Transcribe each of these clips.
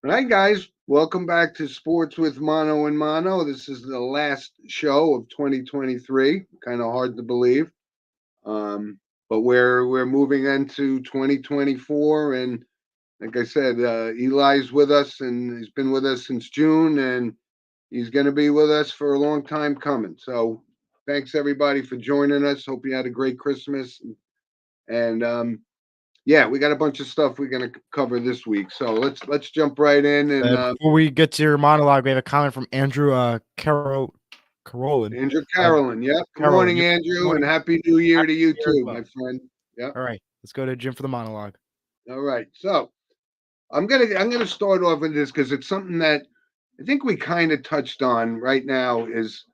Hi, guys. Welcome back to Sports with Mono and Mono. This is the last show of 2023. Kind of hard to believe, but we're moving into 2024, and like I said, Eli's with us, and he's been with us since June, and he's going to be with us for a long time coming. So, thanks everybody for joining us. Hope you had a great Christmas, and yeah, we got a bunch of stuff we're going to cover this week. So let's jump right in and. Before we get to your monologue, we have a comment from Andrew Carolyn. Andrew Uh, Carolyn. Yep. Good Carolyn, morning, yep. Good Andrew, and morning. happy New Year Happy to you New Year as too, my well. friend. Yep. All right, let's go to Jim for the monologue. All right. So I'm gonna start off with this because it's something that I think we kind of touched on right now is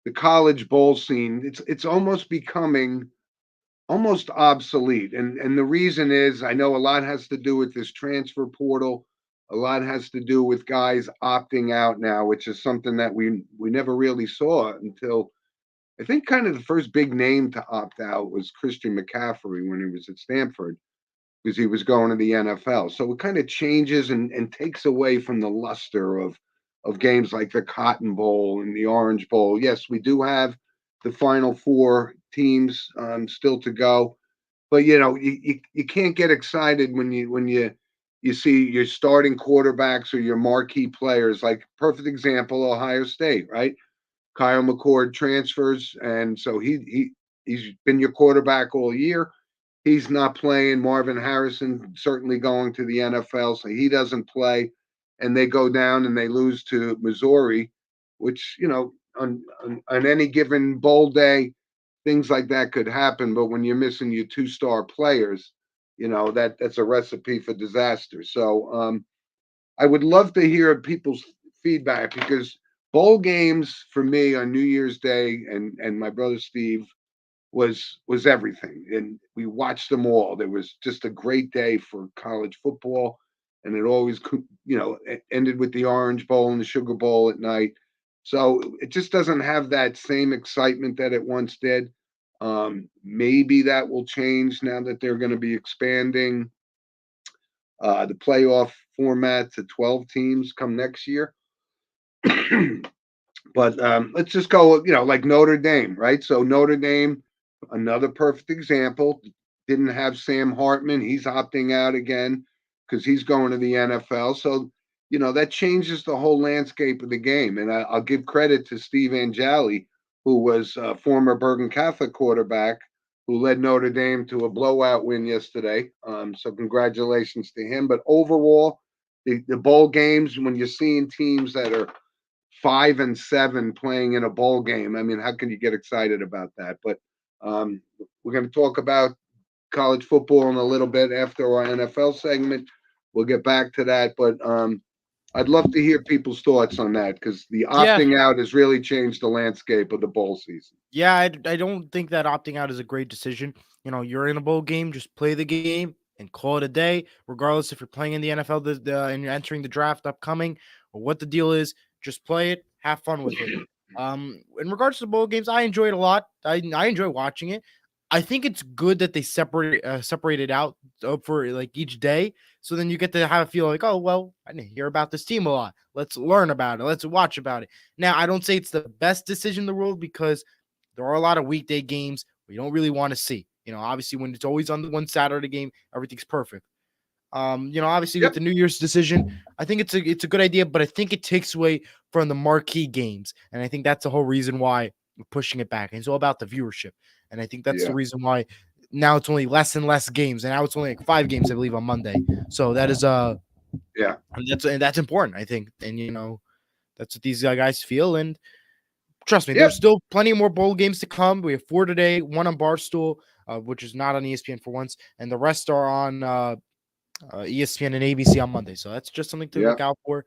the college bowl scene. It's almost becoming almost obsolete. And the reason is I know a lot has to do with this transfer portal. A lot has to do with guys opting out now, which is something that we never really saw until I think kind of the first big name to opt out was Christian McCaffrey when he was at Stanford because he was going to the NFL. So it kind of changes and takes away from the luster of games like the Cotton Bowl and the Orange Bowl. Yes, we do have the final four teams still to go, but you can't get excited when you see your starting quarterbacks or your marquee players. Like perfect example, Ohio State, right? Kyle McCord transfers, and so he's been your quarterback all year. He's not playing. Marvin Harrison certainly going to the NFL, so he doesn't play, and they go down and they lose to Missouri, which on any given bowl day, things like that could happen. But when you're missing your two-star players, that's a recipe for disaster. So I would love to hear people's feedback because bowl games for me on New Year's Day and my brother Steve was everything, and we watched them all. There was just a great day for college football, and it always ended with the Orange Bowl and the Sugar Bowl at night. So it just doesn't have that same excitement that it once did. Maybe that will change now that they're going to be expanding the playoff format to 12 teams come next year. But let's just go, like Notre Dame, right? So Notre Dame, another perfect example, didn't have Sam Hartman. He's opting out again because he's going to the NFL. So, that changes the whole landscape of the game. And I'll give credit to Steve Angeli, who was a former Bergen Catholic quarterback who led Notre Dame to a blowout win yesterday. So congratulations to him. But overall, the bowl games, when you're seeing teams that are 5-7 playing in a bowl game. I mean, how can you get excited about that? But we're going to talk about college football in a little bit after our NFL segment. We'll get back to that, but I'd love to hear people's thoughts on that because the Yeah, opting out has really changed the landscape of the bowl season. yeah. I don't think that opting out is a great decision. You're in a bowl game, just play the game and call it a day. Regardless if you're playing in the NFL and you're entering the draft upcoming or what the deal is, just play it, have fun with it. In regards to bowl games, I enjoy it a lot. I enjoy watching it. I think it's good that they separate it out for like each day, so then you get to have a feel like, oh well, I didn't hear about this team a lot. Let's learn about it. Let's watch about it. Now, I don't say it's the best decision in the world because there are a lot of weekday games we don't really want to see. Obviously when it's always on the one Saturday game, everything's perfect. Obviously with Yep. the New Year's decision, I think it's a good idea, but I think it takes away from the marquee games, and I think that's the whole reason why we're pushing it back. And it's all about the viewership, and I think that's the Yeah. reason why now it's only less and less games, and now it's only like 5 games, I believe, on Monday. So that is Yeah. and that's important, I think, and that's what these guys feel. And trust me, there's Yep. still plenty more bowl games to come. We have 4 today, one on Barstool, which is not on ESPN for once, and the rest are on ESPN and ABC on Monday. So that's just something to Yeah. look out for.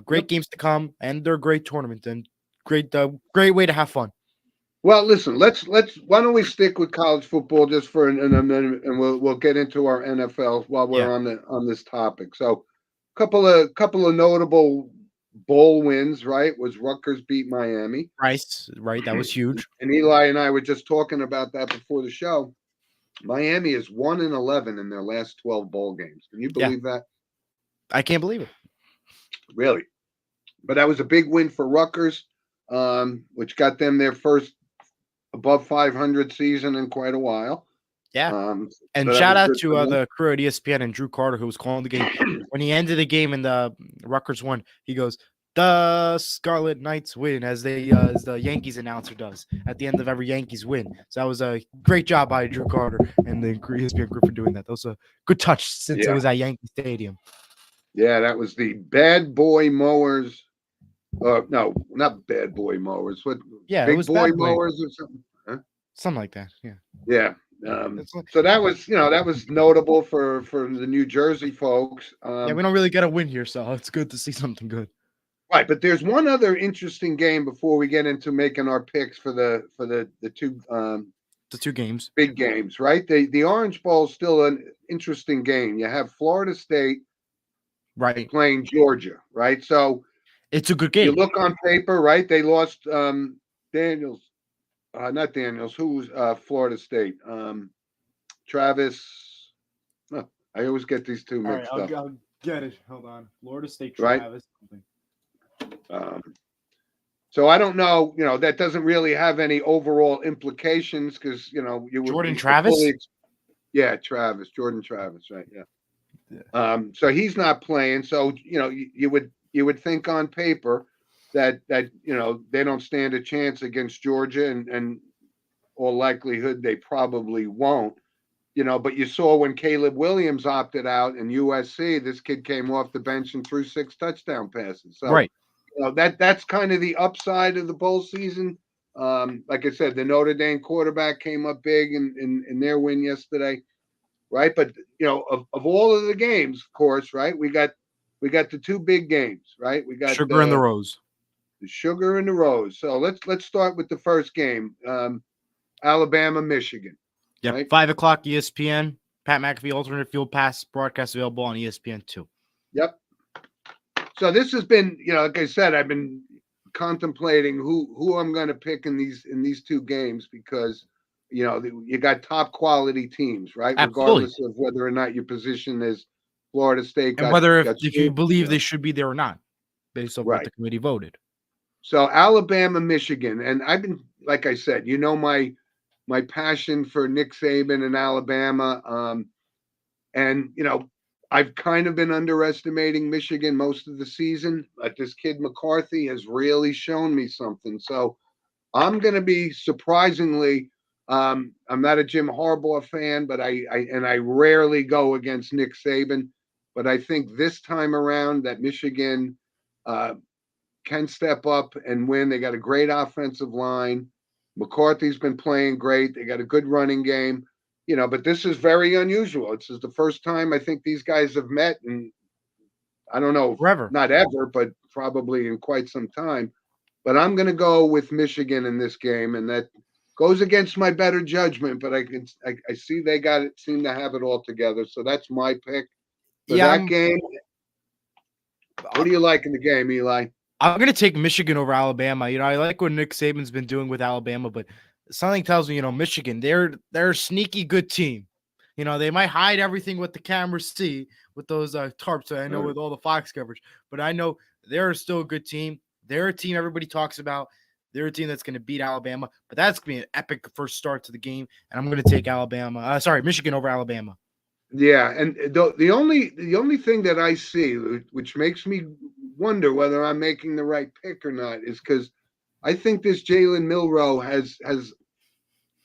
Great Yep. games to come, and they're a great tournament and great way to have fun. Well, listen. Let's. Why don't we stick with college football just for a minute, and we'll get into our NFL while Yeah, we're on this topic. So, couple of notable bowl wins. Right, was Rutgers beat Miami, Rice, right? That was huge. and Eli and I were just talking about that before the show. Miami is 1-11 in their last 12 bowl games. Can you Yeah, believe that? I can't believe it. really. But that was a big win for Rutgers, which got them their first above 500 season in quite a while. Yeah. So And that shout was out good to for them. the crew at ESPN and Drew Carter, who was calling the game. When he ended the game and the Rutgers won, he goes, "The Scarlet Knights win," as the Yankees announcer does at the end of every Yankees win. So that was a great job by Drew Carter and the ESPN group for doing that. That was a good touch since it Yeah, was at Yankee Stadium. yeah, that was the Bad Boy Mowers. No, not Bad Boy Mowers. What, Yeah, it Big was Boy bad boy, Mowers or something? Huh? something like that. Yeah, Yeah. it's like, So that was, that was notable for the New Jersey folks. yeah, we don't really get a win here, so it's good to see something good. Right, but there's one other interesting game before we get into making our picks for the two The two games, big games, right? The Orange Bowl is still an interesting game. You have Florida State right? playing Georgia, right? So It's a good you game. look on paper, right? They lost Daniels, not Daniels. Who's Florida State? Travis. Oh, I always get these two All right, mixed up, I'll get it. Hold on, Florida State, right? Travis. Something. Um, so I don't know. That doesn't really have any overall implications because you would Jordan be Travis. yeah, Travis, Jordan Travis, right? Yeah. Yeah. So he's not playing. So you would think on paper that they don't stand a chance against Georgia, and all likelihood they probably won't. But you saw when Caleb Williams opted out in USC, this kid came off the bench and threw 6 touchdown passes. So Right. that's kind of the upside of the bowl season. Like I said, the Notre Dame quarterback came up big in their win yesterday, right? But of all of the games, of course, right? We got the two big games, right? We got Sugar in the Rose. the Sugar and the Rose. So let's start with the first game, Alabama, Michigan, Yep. right? 5 o'clock ESPN. Pat McAfee alternate field pass broadcast available on ESPN2. Yep. So this has been, like I said, I've been contemplating who I'm going to pick in these two games because you got top quality teams, right? Absolutely. Regardless of whether or not your position is Florida State And got whether got if you believe know, they should be there or not, based on what right. the committee voted. So Alabama, Michigan, and I've been, like I said, my passion for Nick Saban and Alabama, and I've kind of been underestimating Michigan most of the season, but this kid McCarthy has really shown me something. So I'm going to be surprisingly. I'm not a Jim Harbaugh fan, but I rarely go against Nick Saban. But I think this time around that Michigan can step up and win. They got a great offensive line. McCarthy's been playing great. They got a good running game. But this is very unusual. This is the first time I think these guys have met, and I don't know, Forever. not ever, but probably in quite some time. But I'm going to go with Michigan in this game, and that goes against my better judgment. But I see they seem to have it all together. So that's my pick for Yeah, that game. What do you like in the game, Eli? I'm going to take Michigan over Alabama. I like what Nick Saban's been doing with Alabama, but something tells me, Michigan, they're a sneaky good team. They might hide everything what the cameras see with those tarps. I know with all the Fox coverage, but I know they're still a good team. They're a team everybody talks about. They're a team that's going to beat Alabama, but that's going to be an epic first start to the game, and I'm going to take Michigan over Alabama. Yeah, and the only thing that I see, which makes me wonder whether I'm making the right pick or not, is because I think this Jalen Milroe has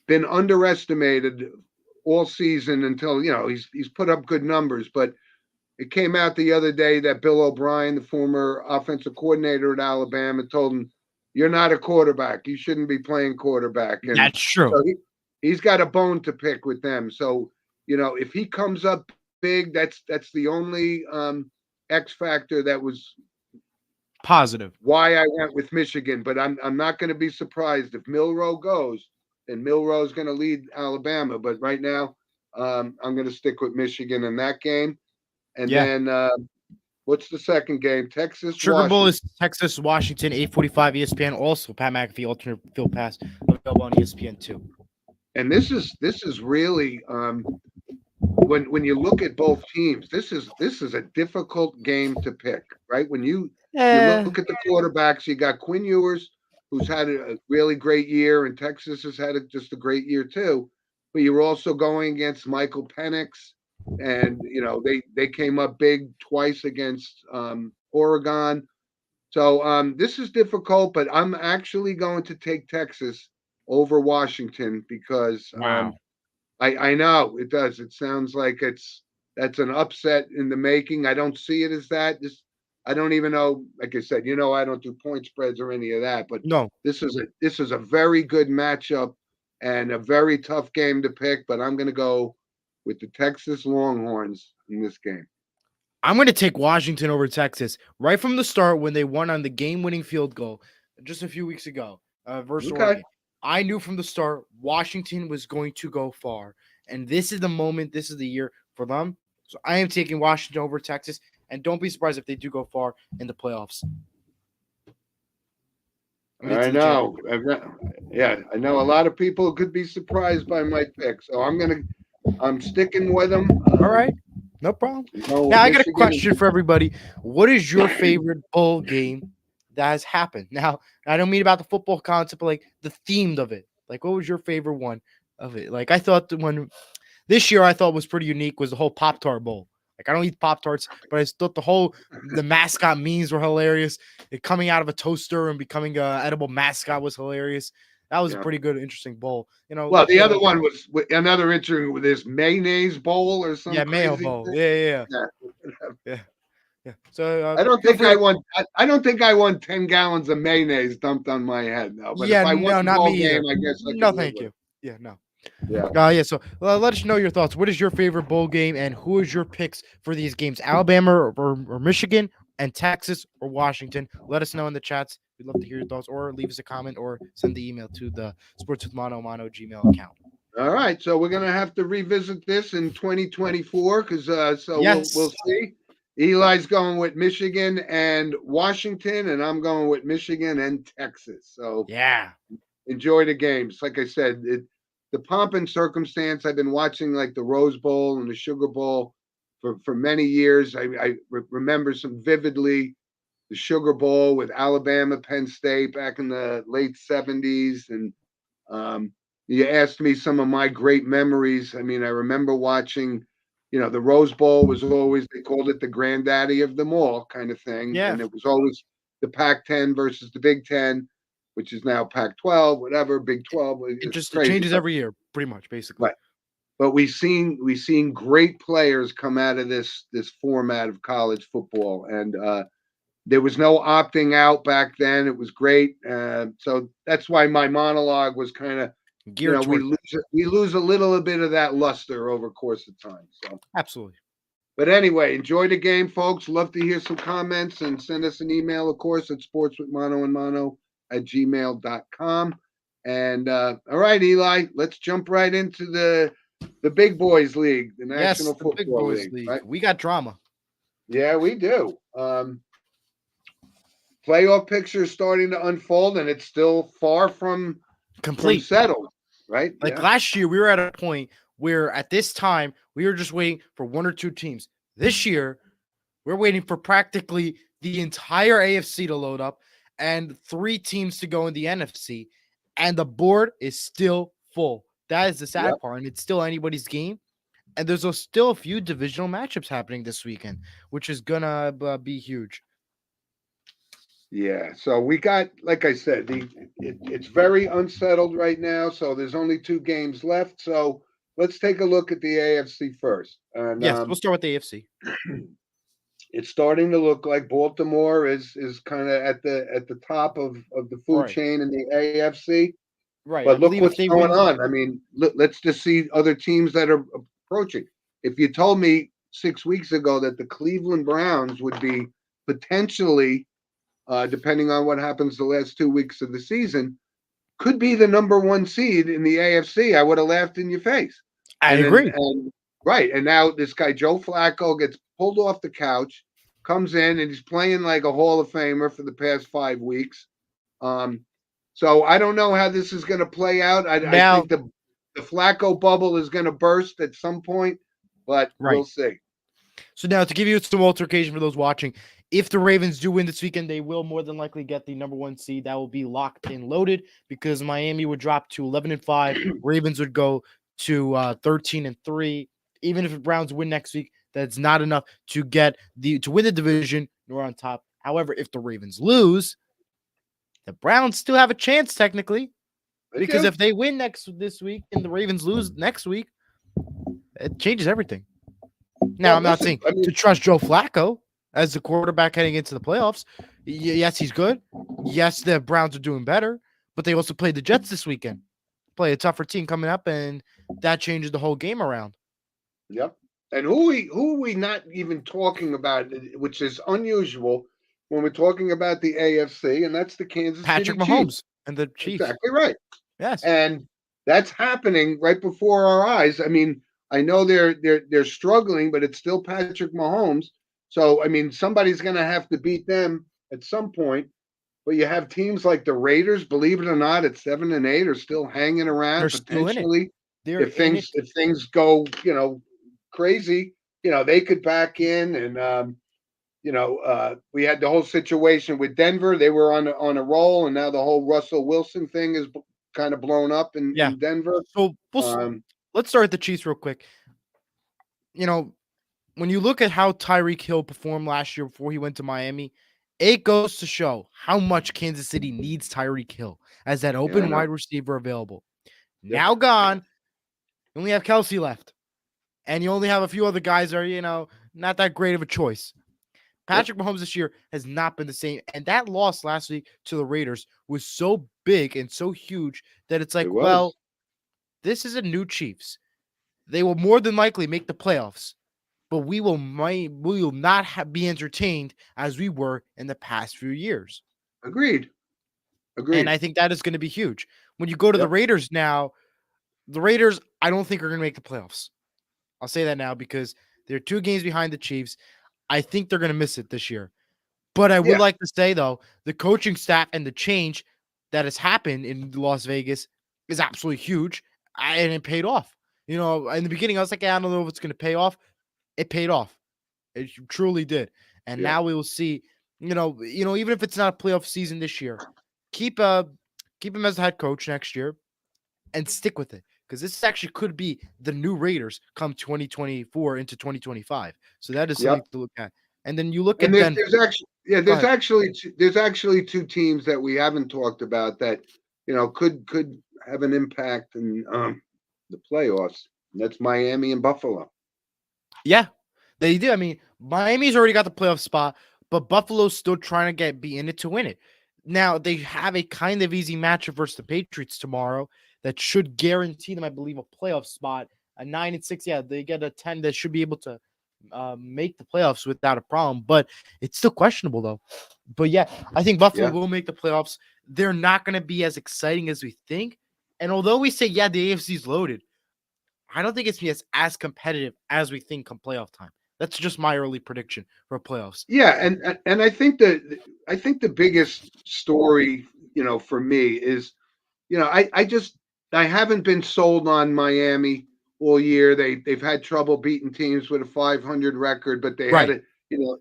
been underestimated all season until he's put up good numbers, but it came out the other day that Bill O'Brien, the former offensive coordinator at Alabama, told him, "You're not a quarterback. You shouldn't be playing quarterback." And that's true. So he's got a bone to pick with them. So if he comes up big, that's the only X factor that was positive. Why I went with Michigan. But I'm not going to be surprised if Milroe goes, and Milroe's going to lead Alabama. But right now, I'm going to stick with Michigan in that game. And then what's the second game? Texas, Sugar Washington. Bowl is Texas, Washington, 8:45 ESPN. Also, Pat McAfee alternate field pass available on ESPN2. And this is really when you look at both teams, this is a difficult game to pick, right? When you look Eh, at the quarterbacks, you got Quinn Ewers, who's had a really great year, and Texas has had just a great year too. But you're also going against Michael Penix, and they came up big twice against Oregon. So this is difficult, but I'm actually going to take Texas over Washington because wow. I know it does. It sounds like that's an upset in the making. I don't see it as that. I don't even know. Like I said, I don't do point spreads or any of that. But No, this is a very good matchup and a very tough game to pick. But I'm going to go with the Texas Longhorns in this game. I'm going to take Washington over Texas right from the start when they won on the game-winning field goal just a few weeks ago versus Okay. Oregon. I knew from the start Washington was going to go far, and this is the moment, this is the year for them. So I am taking Washington over Texas, and don't be surprised if they do go far in the playoffs and into I the know. championship. Yeah, I know a lot of people could be surprised by my pick, so I'm sticking with them. All right, no problem. No, Now I got a Michigan. question for everybody. What is your favorite bowl game that has happened? Now I don't mean about the football concept, but like the theme of it. Like, what was your favorite one of it? Like, I thought the one this year I thought was pretty unique was the whole Pop Tart Bowl. Like, I don't eat Pop Tarts, but I thought the mascot memes were hilarious. It coming out of a toaster and becoming a edible mascot was hilarious. That was a Yeah. pretty good, interesting bowl. Well, Let the other the one was another interesting with this mayonnaise bowl or some yeah mayo crazy bowl. thing. Yeah. Yeah. Yeah. Yeah. So I don't feel think free I to. want. I don't think I want 10 gallons of mayonnaise dumped on my head though. But if Yeah, I won no, the not me ball game, either. I guess I No, could live thank with you. it. Yeah, no. Yeah. Yeah. So let us know your thoughts. What is your favorite bowl game, and who is your picks for these games? Alabama or Michigan, and Texas or Washington? Let us know in the chats. We'd love to hear your thoughts, or leave us a comment, or send the email to the Sports with Mono Gmail account. All right. So we're gonna have to revisit this in 2024 because so we'll Yes. see. Eli's going with Michigan and Washington, and I'm going with Michigan and Texas. So Yeah. enjoy the games. Like I said, the pomp and circumstance. I've been watching like the Rose Bowl and the Sugar Bowl for many years. I remember some vividly the Sugar Bowl with Alabama, Penn State back in the late '70s, and um, you asked me some of my great memories. I mean, I remember watching. The Rose Bowl was always, they called it the granddaddy of them all kind of thing. Yeah. And it was always the Pac 10 versus the Big 10, which is now Pac 12, whatever, Big 12. It's It crazy. changes every year, pretty much, basically. But we've seen great players come out of this format of college football. And there was no opting out back then. It was great. So that's why my monologue was kind of, Geared we towards that. lose a little bit of that luster over course of time. So, Absolutely. but anyway, enjoy the game, folks. Love to hear some comments and send us an email, of course, at sportswithmonoandmono@gmail.com. And all right, Eli, let's jump right into the big boys league, the Yes, National the Big Football Boys League, League. right? We got drama. Yeah, we do. Playoff picture is starting to unfold, and it's still far from Complete. settled, right? Like Yeah. last year, we were at a point where at this time we were just waiting for one or two teams. This year, we're waiting for practically the entire AFC to load up and three teams to go in the NFC, and the board is still full. That is the Yep. sad part, and it's still anybody's game. And there's still a few divisional matchups happening this weekend, which is gonna be huge. Yeah. So we got, like I said, it's very unsettled right now. So there's only two games left. So let's take a look at the AFC first. And Yes, we'll start with the AFC. it's starting to look like Baltimore is kind of at the top of the food Right, chain in the AFC. right. I But look believe if what's they going win, on. I mean, let's just see other teams that are approaching. If you told me 6 weeks ago that the Cleveland Browns would be potentially, depending on what happens the last 2 weeks of the season, could be the number one seed in the AFC, I would have laughed in your face. I And then, agree. and right, and now this guy Joe Flacco gets pulled off the couch, comes in, and he's playing like a Hall of Famer for the past 5 weeks. Um, so I don't know how this is going to play out. I Now, think the Flacco bubble is going to burst at some point. but we'll Right. see. So now to give you some altercation for those watching, if the Ravens do win this weekend, they will more than likely get the number one seed. That will be locked and loaded because Miami would drop to 11-5. Ravens would go to 13-3. Even if the Browns win next week, that's not enough to win the division nor on top. However, if the Ravens lose, the Browns still have a chance technically They because do. if they win this week and the Ravens lose next week, it changes everything. Now, Well, I'm not listen, saying I mean, to trust Joe Flacco as the quarterback heading into the playoffs. Yes, he's good. Yes, the Browns are doing better, but they also played the Jets this weekend. Play a tougher team coming up, and that changes the whole game around. yep. And who are we not even talking about, which is unusual when we're talking about the AFC, and that's the Kansas Patrick City Chiefs. Mahomes and the Chiefs. Exactly right. Yes. And that's happening right before our eyes. I mean, I know they're struggling, but it's still Patrick Mahomes. So I mean, somebody's going to have to beat them at some point. But you have teams like the Raiders, believe it or not, at 7-8, are still hanging They're around still in it. potentially. They're If in things it. if things go, crazy, they could back in. And we had the whole situation with Denver. They were on a roll, and now the whole Russell Wilson thing is kind of blown up in Yeah. Denver. So Um, let's start with the Chiefs real quick. You know, when you look at how Tyreek Hill performed last year before he went to Miami, it goes to show how much Kansas City needs Tyreek Hill as that yeah, I open know. wide receiver available. Yep, Now gone, you only have Kelsey left, and you only have a few other guys that are, not that great of a choice. yep, Patrick Mahomes this year has not been the same, and that loss last week to the Raiders was so big and so huge that it's it like, well, was this is a new Chiefs. They will more than likely make the playoffs, but we will not be entertained as we were in the past few years. agreed, And agreed. I think that is going to be huge. When you go to the Yep, Raiders now, the Raiders, I don't think are going to make the playoffs. I'll say that now because they're 2 games behind the Chiefs. I think they're going to miss it this year. But I would yeah, like to say, though, the coaching staff and the change that has happened in Las Vegas is absolutely huge, and it paid off. In the beginning, I was like, I don't know if it's going to pay off. It paid off. It truly did. And yeah, now we will see, even if it's not a playoff season this year, keep uh keep him as the head coach next year and stick with it. Because this actually could be the new Raiders come 2024 into 2025. So that is something yep. to look at. And then you look And at there's, Denver. there's actually yeah, Go there's ahead. actually there's actually two teams that we haven't talked about that could have an impact in the playoffs. And that's Miami and Buffalo. Yeah, they do. I mean, Miami's already got the playoff spot, but Buffalo's still trying to be in it to win it. Now they have a kind of easy matchup versus the Patriots tomorrow that should guarantee them, I believe, a playoff spot. A 9-6, yeah, they get a 10 that should be able to make the playoffs without a problem. But it's still questionable though. But yeah, I think Buffalo Yeah, will make the playoffs. They're not going to be as exciting as we think. And although we say the AFC is loaded, I don't think it's as competitive as we think come playoff time. That's just my early prediction for playoffs. yeah, and I think the biggest story for me is I haven't been sold on Miami all year. They've had trouble beating teams with a 500 record, but they had Right.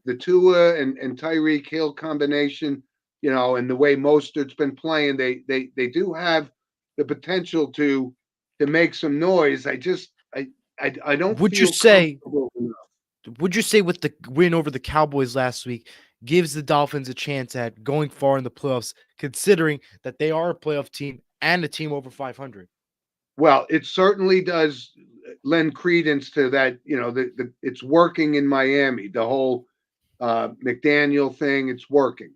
the Tua and Tyreek Hill combination, and the way Mostert's been playing, they do have the potential to make some noise. I don't Would you feel say comfortable enough. would you say with the win over the Cowboys last week gives the Dolphins a chance at going far in the playoffs, considering that they are a playoff team and a team over 500? Well, it certainly does lend credence to that. It's working in Miami. The whole McDaniel thing, it's working.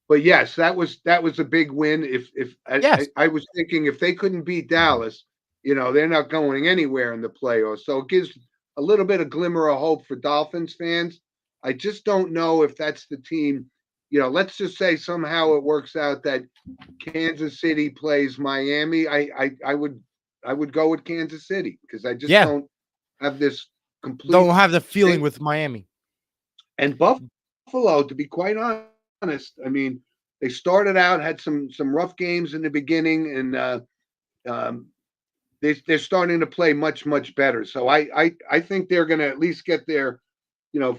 But yes, that was a big win. If I, I Yes. I was thinking if they couldn't beat Dallas, they're not going anywhere in the playoffs. So it gives a little bit of glimmer of hope for Dolphins fans. I just don't know if that's the team. Let's just say somehow it works out that Kansas City plays Miami. I would go with Kansas City because I just Yeah. don't have this complete Don't have the feeling thing. with Miami. And Buffalo, to be quite honest, I mean, they started out had some rough games in the beginning, and um, they're starting to play much, much better. So I think they're going to at least get their,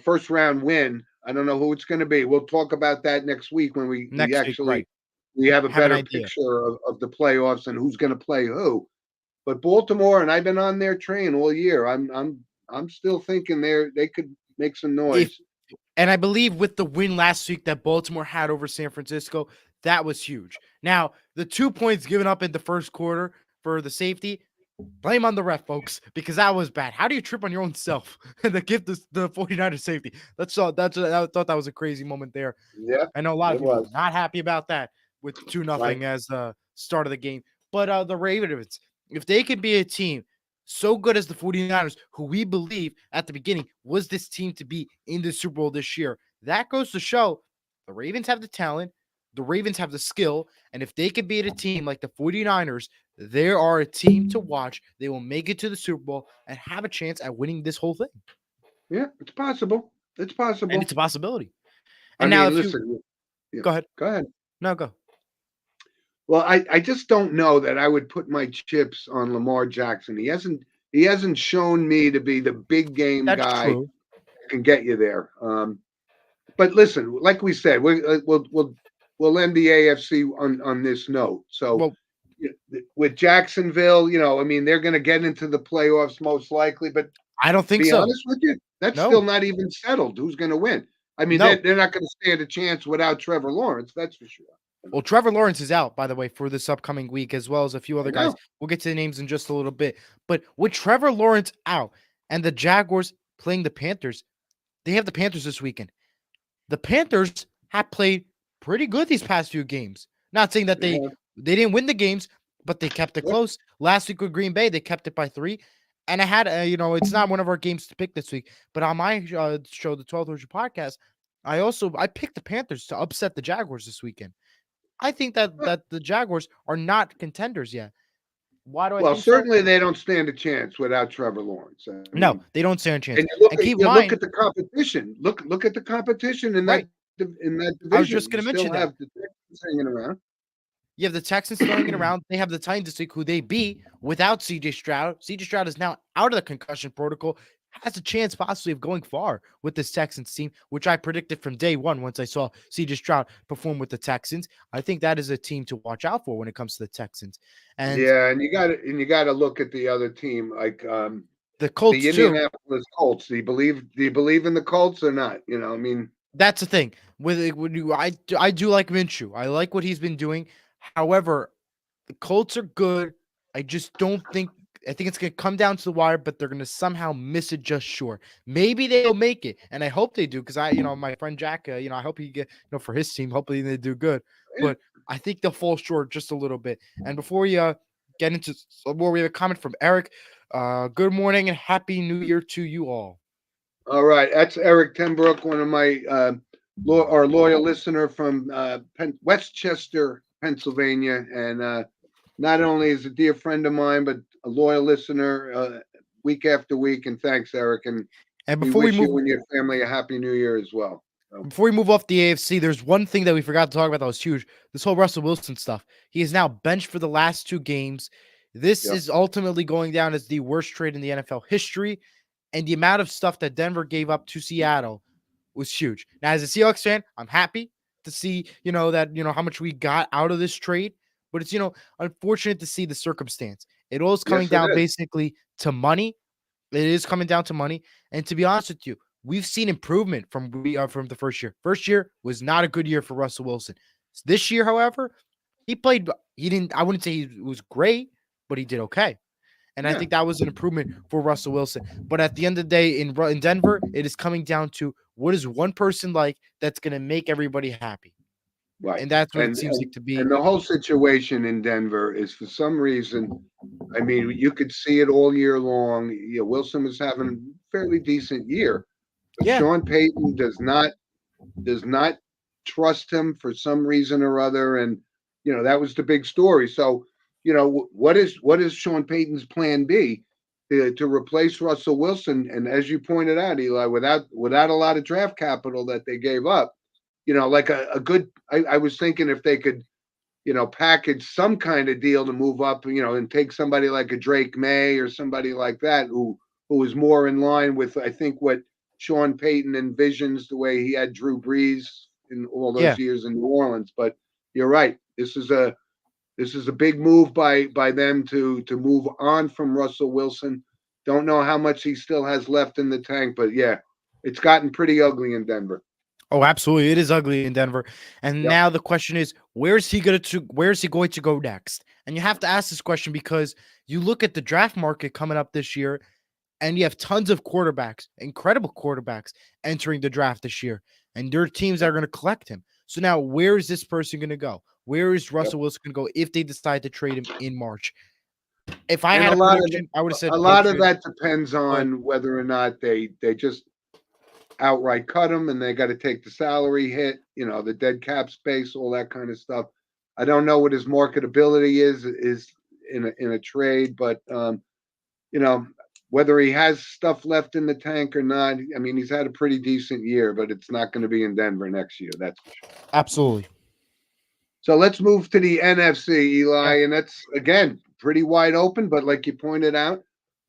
first round win. I don't know who it's going to be. We'll talk about that next week when we next week, actually right? we have a Have an better idea. picture of the playoffs and who's going to play who. But Baltimore, and I've been on their train all year. I'm still thinking they could make some If noise. And I believe with the win last week that Baltimore had over San Francisco, that was huge. Now, the 2 points given up in the first quarter for the safety, blame on the ref, folks, because that was bad. How do you trip on your own self and to give the 49ers safety? I thought that was a crazy moment there. Yeah, I know a lot of it people was not happy about that with 2-0 right. as the start of the game. But the Ravens, if they could be a team so good as the 49ers, who we believe at the beginning was this team to be in the Super Bowl this year, that goes to show the Ravens have the talent, the Ravens have the skill, and if they could beat a team like the 49ers, they are a team to watch. They will make it to the Super Bowl and have a chance at winning this whole thing. Yeah, it's possible. It's And it's possible. a possibility. I And now mean, if you listen. Yeah, go ahead. go ahead. No, go. Well, I just don't know that I would put my chips on Lamar Jackson. He hasn't shown me to be the big game That's guy true. that can get you there. But listen, like we said, we'll end the AFC on this note. So Well, with Jacksonville, I mean, they're going to get into the playoffs most likely. But I don't think be so. honest with you, that's still No, not even settled. Who's going to win? I mean, they're, no. they're not going to stand a chance without Trevor Lawrence. That's for sure. Well, Trevor Lawrence is out, by the way, for this upcoming week, as well as a few I other guys. know. We'll get to the names in just a little bit. But with Trevor Lawrence out and the Jaguars playing the Panthers, they have the Panthers this weekend. The Panthers have played pretty good these past few games. Not saying that They they have. they didn't win the games, but they kept it Yep. close. Last week with Green Bay, they kept it by 3. And I had, it's not one of our games to pick this week, but on my show, the 1200 podcast, I picked the Panthers to upset the Jaguars this weekend. I think that the Jaguars are not contenders yet. Why do I Well, think so? certainly they don't stand a chance without Trevor Lawrence. I No, mean, they don't stand a chance. and you look And at keep in you look mind, at the competition. Look at the competition in right? that I was division. just You going to still mention that. have the Texans hanging around. You have the Texans still hanging around. They have the Titans this week, who they beat without CJ Stroud. CJ Stroud is now out of the concussion protocol, has a chance possibly of going far with this Texans team, which I predicted from day one once I saw CJ Stroud perform with the Texans. I think that is a team to watch out for when it comes to the Texans. And Yeah, and you got to look at the other team, like the the Colts, too. Indianapolis Colts. Do you believe in the Colts or not? I mean, That's the thing. I do like Minshew. I like what he's been doing. However, the Colts are good. I just don't think. I think it's gonna come down to the wire, but they're gonna somehow miss it just short. Maybe they'll make it, and I hope they do because my friend Jack, I hope he get, for his team. Hopefully they do good, eh, but I think they'll fall short just a little bit. And before we get into some more, we have a comment from Eric. Good morning and happy New Year to you all. all right, that's Eric Tenbrook, one of my our loyal listener from Westchester, Pennsylvania, and not only is a dear friend of mine, but a loyal listener week after week. And thanks, Eric. And And we wish you and your family a happy New Year as well. So, before we move off the AFC, there's one thing that we forgot to talk about that was huge. This whole Russell Wilson stuff. He is now benched for the last 2 games. This yeah, is ultimately going down as the worst trade in the NFL history. And the amount of stuff that Denver gave up to Seattle was huge. Now, as a Seahawks fan, I'm happy to see, how much we got out of this trade. But it's, unfortunate to see the circumstance. It all is coming yes, it down is. basically to money. It is coming down to money. And to be honest with you, we've seen improvement from the first year. First year was not a good year for Russell Wilson. This year, however, he played. He didn't. I wouldn't say he was great, but he did okay. And I Yeah, think that was an improvement for Russell Wilson. But at the end of the day, in Denver, it is coming down to what is one person like that's going to make everybody happy, right. and that's what it And seems and like to be. and the whole situation in Denver is for some reason. I mean, you could see it all year long. Wilson was having a fairly decent year, but Yeah, Sean Payton does not trust him for some reason or other, and that was the big story. So, what is Sean Payton's plan B to replace Russell Wilson? And as you pointed out, Eli, without a lot of draft capital that they gave up, like a good. I was thinking if they could package some kind of deal to move up, and take somebody like a Drake May or somebody like that who is more in line with, I think, what Sean Payton envisions, the way he had Drew Brees in all those Yeah. years in New Orleans. But you're right. This is a big move by them to move on from Russell Wilson. Don't know how much he still has left in the tank, but yeah, it's gotten pretty ugly in Denver. Oh, absolutely. It is ugly in Denver. And Yep. now the question is, where is he going to go next? And you have to ask this question because you look at the draft market coming up this year, and you have tons of quarterbacks, incredible quarterbacks entering the draft this year. And there are teams that Yep. are going to collect him. So now where is this person going to go? Where is Yep. Russell Wilson going to go if they decide to trade him in March? If I And had a a lot of prediction, I would have a said lot of Patriots, that depends but on whether or not they just outright cut him and they got to take the salary hit, the dead cap space, all that kind of stuff. I don't know what his marketability is in a trade, but you know whether he has stuff left in the tank or not. I mean, he's had a pretty decent year, but it's not going to be in Denver next year. That's for sure. absolutely. So let's move to the NFC, Yeah. Eli, and that's again pretty wide open. But like you pointed out,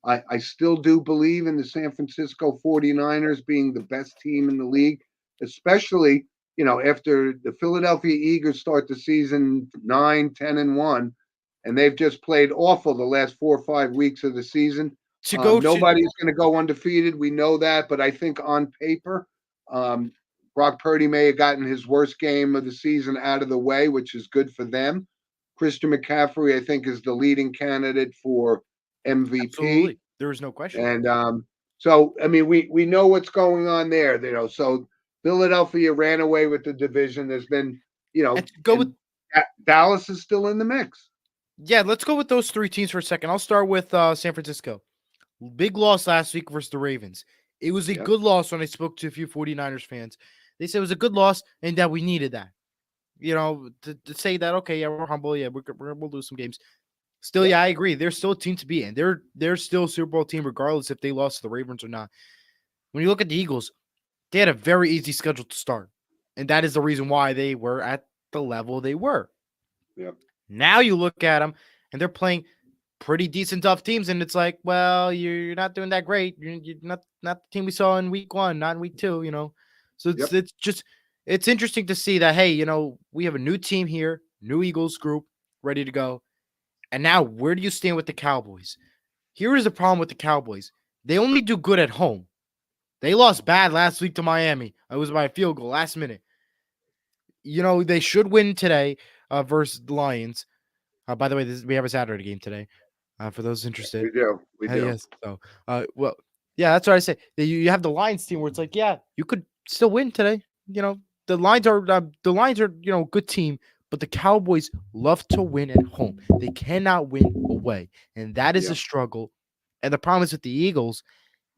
I still do believe in the San Francisco 49ers being the best team in the league, especially after the Philadelphia Eagles start the season 9, 10, and 1, and they've just played awful the last 4 or 5 weeks of the season. To go to Nobody's going to go undefeated. We know that, but I think on paper, um, Brock Purdy may have gotten his worst game of the season out of the way, which is good for them. Christian McCaffrey, I think, is the leading candidate for MVP. absolutely. There is no question. And so, I mean, we know what's going on there. So Philadelphia ran away with the division. There's been, And to go with and Dallas is still in the mix. Yeah, let's go with those three teams for a second. I'll start with San Francisco. Big loss last week versus the Ravens. It was a Yeah, good loss when I spoke to a few 49ers fans. They said it was a good loss and that we needed that. To say that, okay, yeah, we're humble. Yeah, we'll lose some games. Still, yeah, yeah, I agree. They're still a team to be in. They're still a Super Bowl team, regardless if they lost to the Ravens or not. When you look at the Eagles, they had a very easy schedule to start. And that is the reason why they were at the level they were. yeah, Now you look at them and they're playing pretty decent tough teams, and it's like, well, you're not doing that great. You're not the team we saw in week one, not in week two. So it's yep. it's just it's interesting to see that, hey, we have a new team here, new Eagles group ready to go, and now where do you stand with the Cowboys? Here is the problem with the Cowboys: they only do good at home. They lost bad last week to Miami. It was by a field goal last minute. They should win today versus the Lions. By the way, we have a Saturday game today. For those interested. We do, we do. Yes. So, well, yeah, that's what I say. You have the Lions team where it's like, yeah, you could still win today. The Lions are good team, but the Cowboys love to win at home. They cannot win away, and that is Yeah, a struggle. And the problem is with the Eagles,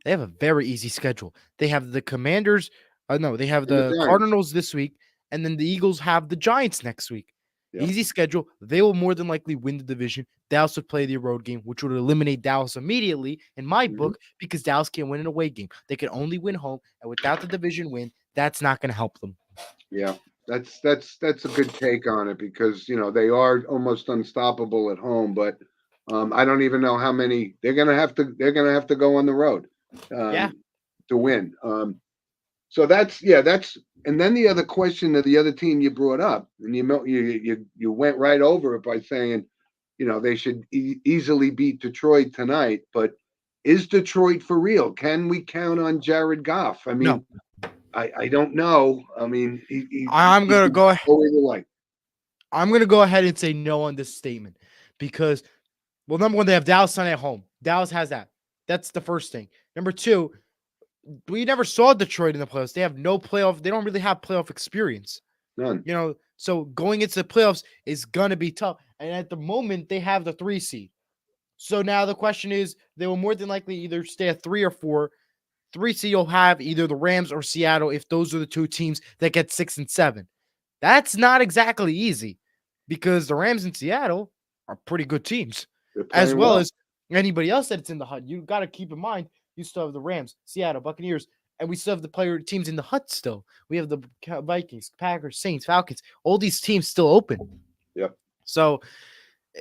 they have a very easy schedule. They have the Commanders. No, they have and the the Giants. Cardinals this week, and then the Eagles have the Giants next week. Yep. Easy schedule. They will more than likely win the division. Dallas would play the road game, which would eliminate Dallas immediately in my Hmm. book because Dallas can't win an away game. They can only win home, and without the division win, that's not going to help them. Yeah, that's a good take on it because they are almost unstoppable at home, but I don't even know how many they're gonna have to go on the road Yeah. um, to win. So that's and then the other question of the other team you brought up, and you went right over it by saying they should easily beat Detroit tonight, but is Detroit for real? Can we count on Jared Goff? I No, mean, I don't know. I mean, I'm he gonna could go. go either way. I'm gonna go ahead and say no on this statement because, well, number one, they have Dallas Sunday at home. Dallas has that. That's the first thing. Number two, we never saw Detroit in the playoffs. They have no playoff. They don't really have playoff experience. None. So going into the playoffs is gonna be tough. And at the moment, they have the 3 seed. So now the question is, they will more than likely either stay at 3 or 4. 3 seed you'll have either the Rams or Seattle if those are the two teams that get 6 and 7. That's not exactly easy because the Rams and Seattle are pretty good teams, They're as playing well well. as anybody else that's in the hunt. You got to keep in mind, you still have the Rams, Seattle, Buccaneers, and we still have the player teams in the hut still. We have the Vikings, Packers, Saints, Falcons, all these teams still open. Yep. So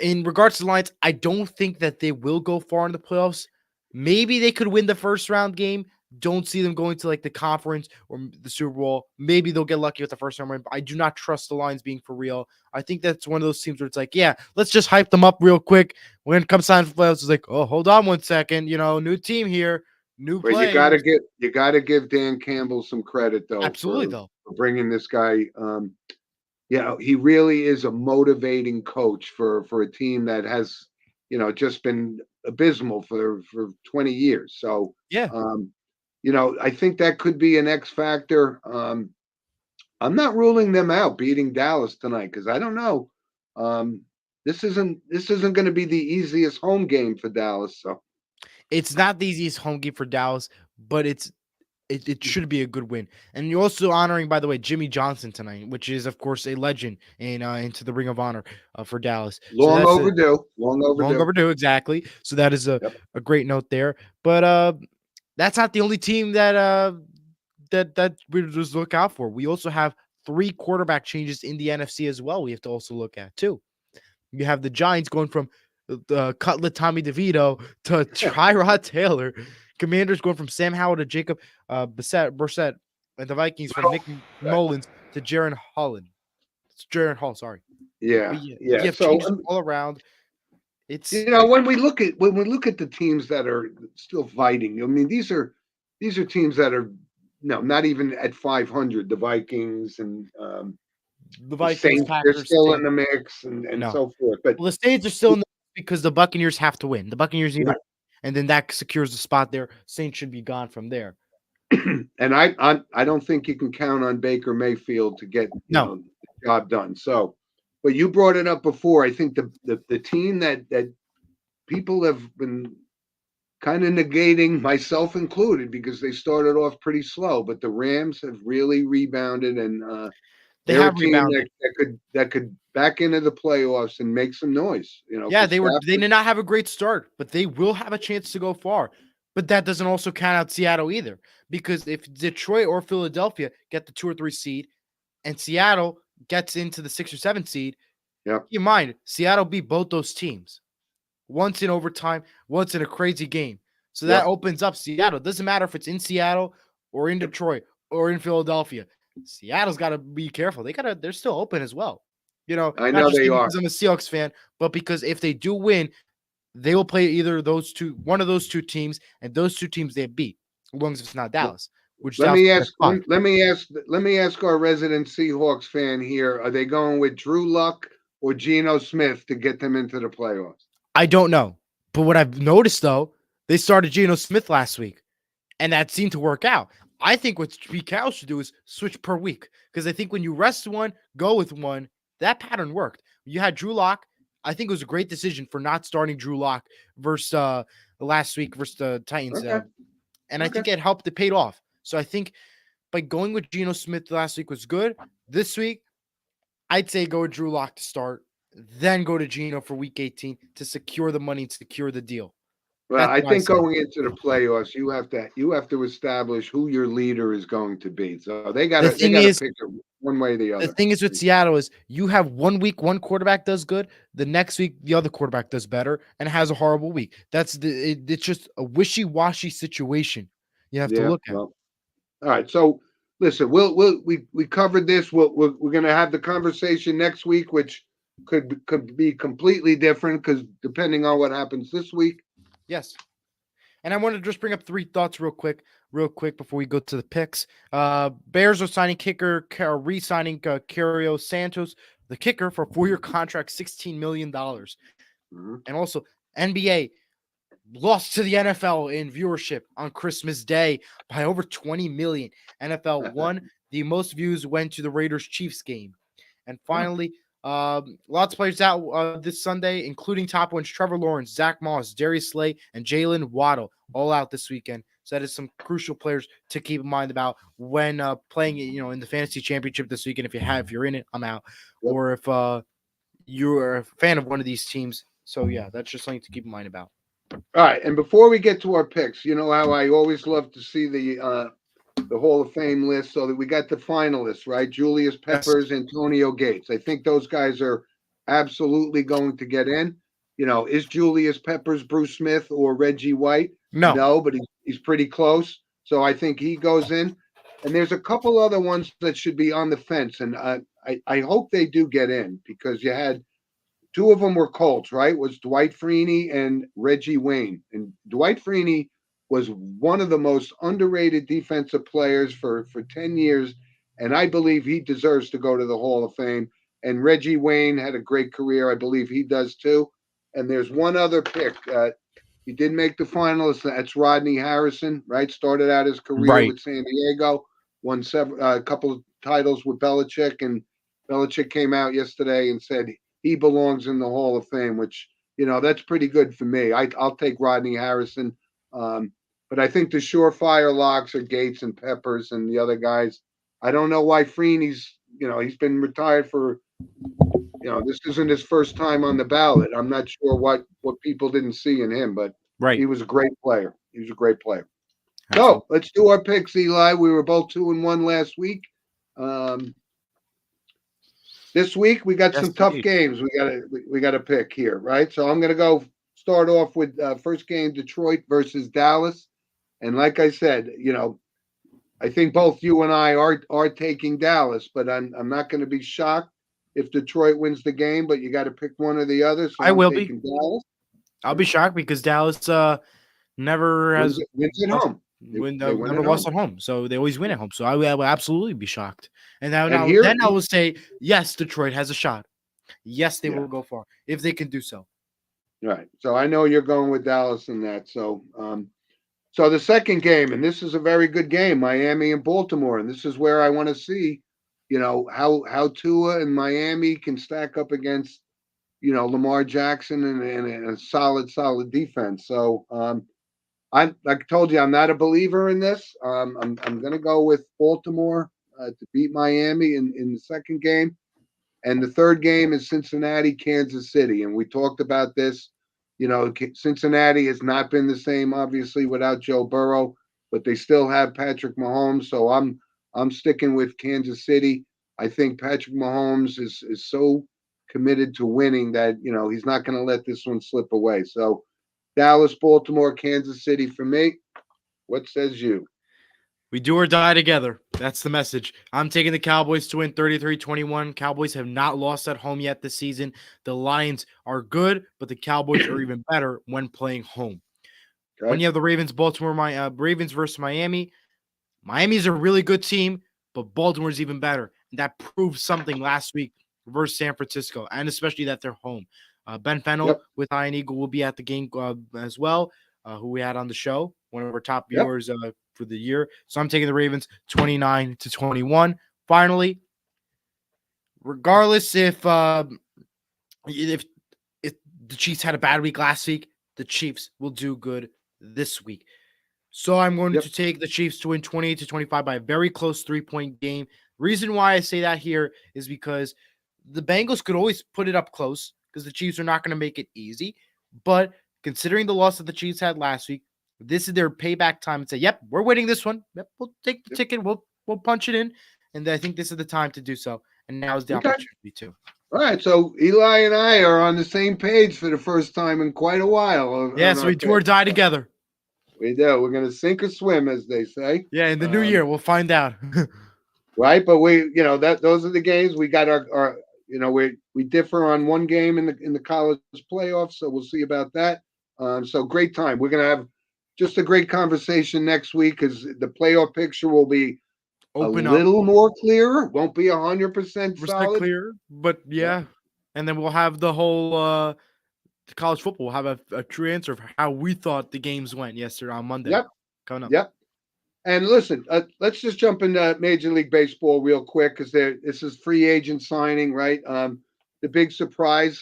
in regards to the Lions, I don't think that they will go far in the playoffs. Maybe they could win the first round game. Don't see them going to like the conference or the Super Bowl. Maybe they'll get lucky with the first round win. But I do not trust the Lions being for real. I think that's one of those teams where it's like, yeah, let's just hype them up real quick. When it comes time for playoffs, it's like, oh, hold on 1 second. New team here, new But you gotta players. give Dan Campbell some credit though Absolutely, though. for bringing this guy. He really is a motivating coach for a team that has, just been abysmal for 20 years. So, Yeah. I think that could be an X factor. I'm not ruling them out beating Dallas tonight because I don't know. Um, this isn't going to be the easiest home game for Dallas. So It's not the easiest home game for Dallas, but it should be a good win. And you're also honoring, by the way, Jimmy Johnson tonight, which is of course a legend in into the Ring of Honor for Dallas. So long that's a overdue. Long long overdue. overdue, exactly. So that is Yep. a great note there. But that's not the only team that we just look out for. We also have 3 quarterback changes in the NFC as well. We have to also look at too. You have the Giants going from the Cutlet Tommy DeVito to Tyrod Taylor. Commanders going from Sam Howell to Jacob Brissett. And the Vikings from Well, Nick Mullins to Jaron Holland. It's Jaron Hall, sorry. yeah, But yeah, yeah. you have So changes all around. It's when we look at the teams that are still fighting, I mean these are teams that are no not even at 500. The Vikings and the the Vikings, Saints, they're Packers, still in Saints. the mix and No. so forth. But Well, the Saints are still in the because the Buccaneers have to win. The Buccaneers need to, right. and then that secures the spot there. Saints should be gone from there. And I don't think you can count on Baker Mayfield to get No, the job done. So, but you brought it up before. I think the team that people have been kind of negating, myself included, because they started off pretty slow. But the Rams have really rebounded, and they they're a have team rebounded. that could back into the playoffs and make some noise. Yeah, Because they Stafford, did not have a great start, but they will have a chance to go far. But that doesn't also count out Seattle either, because if Detroit or Philadelphia get the 2 or 3 seed, and Seattle gets into the 6 or 7 seed, yeah, keep in mind Seattle beat both those teams once in overtime, once in a crazy game. So that yep, opens up Seattle. Doesn't matter if it's in Seattle or in yep. Detroit or in Philadelphia. Seattle's got to be careful. They're still open as well. I Not know just they are. because I'm a Seahawks fan, but because if they do win, they will play either those two, one of those 2 teams, and those 2 teams they beat, as long as it's not Dallas, which Let Dallas me has ask. 5. Let me ask our resident Seahawks fan here: are they going with Drew Luck or Geno Smith to get them into the playoffs? I don't know, but what I've noticed though, they started Geno Smith last week, and that seemed to work out. I think what Pete Carroll should do is switch per week because I think when you rest one, go with one. That pattern worked. You had Drew Lock. I think it was a great decision for not starting Drew Lock versus last week versus the Titans, Okay, and I okay. think it helped. It paid off. So I think by going with Geno Smith last week was good. This week, I'd say go with Drew Lock to start, then go to Geno for Week 18 to secure the money, to secure the deal. Well, That's I what I think say. going into the playoffs, you have to establish who your leader is going to be. So they The gotta they thing gotta is, pick it one way or the the other. thing is with Seattle is you have one week one quarterback does good, the next week the other quarterback does better and has a horrible week. It's just a wishy-washy situation you have to Yeah. look at. Well, all right. So listen, we covered this. We're gonna have the conversation next week, which could be completely different because depending on what happens this week. Yes. And I want to just bring up 3 thoughts real quick before we go to the picks. Bears are signing kicker, re-signing Cario Santos, the kicker, for a 4-year contract, $16 million. Mhm. And also NBA lost to the NFL in viewership on Christmas Day by over 20 million. NFL won. The most views went to the Raiders Chiefs game. And finally, lots of players out this Sunday, including top ones Trevor Lawrence, Zach Moss, Darius Slay, and Jalen Waddle, all out this weekend. So that is some crucial players to keep in mind about when playing, in the fantasy championship this weekend. If you're in it, I'm out. Yep. Or if you're a fan of one of these teams. So yeah, that's just something to keep in mind about. All right, and before we get to our picks, you know how I always love to see the Hall of Fame list, so that we got the finalists, right? Julius Peppers, Yes. Antonio Gates. I think those guys are absolutely absolutely going to get in. Is Julius Peppers Bruce Smith or Reggie White? No. No, but he's pretty close. So I think he goes in. And there's a couple other ones that should be on the fence. And I hope they do get in because you had two of them were Colts, right? Was Dwight Freeney and Reggie Wayne. And Dwight Freeney was one of the most underrated defensive players for 10 years. And I believe he deserves to go to the Hall of Fame. And Reggie Wayne had a great career. I believe he does too. And there's one other pick. He did make the finalists. That's Rodney Harrison, right? Started out his career Right. with San Diego, won a couple of titles with Belichick. And Belichick came out yesterday and said he belongs in the Hall of Fame, which, that's pretty good for me. I'll take Rodney Harrison. But I think the surefire locks are Gates and Peppers and the other guys. I don't know why Freeney's, he's been retired for, this isn't his first time on the ballot. I'm not sure what people didn't see in him, but Right. he was a great player. He was a great player. Absolutely. So let's do our picks, Eli. We were both 2-1 last week. This week we got some tough games. We got to pick here, right? So I'm gonna start off with first game Detroit versus Dallas, and like I said, I think both you and I are taking Dallas, but I'm not going to be shocked if Detroit wins the game. But you got to pick one or the other. So I will taking be. Dallas. I'll be shocked because Dallas never has wins at lost, home. never lost at home, so they always win at home. So I will absolutely be shocked. And then I will say, yes, Detroit has a shot. Yes, they will go far if they can do so. Right. So I know you're going with Dallas in that. So, so the second game, and this is a very good game, Miami and Baltimore, and this is where I want to see, how Tua and Miami can stack up against, Lamar Jackson and a solid defense. So, I like I told you, I'm not a believer in this. I'm going to go with Baltimore to beat Miami in the second game. And the third game is Cincinnati, Kansas City. And we talked about this. Cincinnati has not been the same, obviously, without Joe Burrow, but they still have Patrick Mahomes. So I'm sticking with Kansas City. I think Patrick Mahomes is so committed to winning that, he's not going to let this one slip away. So Dallas, Baltimore, Kansas City for me. What says you? We do or die together. That's the message. I'm taking the Cowboys to win 33-21. Cowboys have not lost at home yet this season. The Lions are good, but the Cowboys are even better when playing home. Okay. When you have the Ravens, Ravens versus Miami, Miami's a really good team, but Baltimore's even better. And that proved something last week versus San Francisco, and especially that they're home. Ben Fennell with Iron Eagle will be at the game as well, who we had on the show, one of our top viewers for the year. So I'm taking the Ravens 29-21. Finally, regardless if the Chiefs had a bad week last week, the Chiefs will do good this week. So I'm going to take the Chiefs to win 28-25 by a very close 3-point game. Reason why I say that here is because the Bengals could always put it up close because the Chiefs are not going to make it easy. But considering the loss that the Chiefs had last week, this is their payback time and say, yep, we're winning this one. Yep, we'll take the ticket. We'll punch it in. And I think this is the time to do so. And now is the opportunity to. All right. So Eli and I are on the same page for the first time in quite a while. Yes, we do or die together. We do. We're going to sink or swim, as they say. Yeah, in the new year, we'll find out. Right. But those are the games we got our we differ on one game in the college playoffs. So we'll see about that. So great time. We're going to have just a great conversation next week because the playoff picture will be little more clearer. Won't be 100% solid. Clear, but yeah. And then we'll have the whole college football. We'll have a true answer of how we thought the games went yesterday on Monday. Yep. Coming up. Yep. And listen, let's just jump into Major League Baseball real quick because this is free agent signing, right? The big surprise,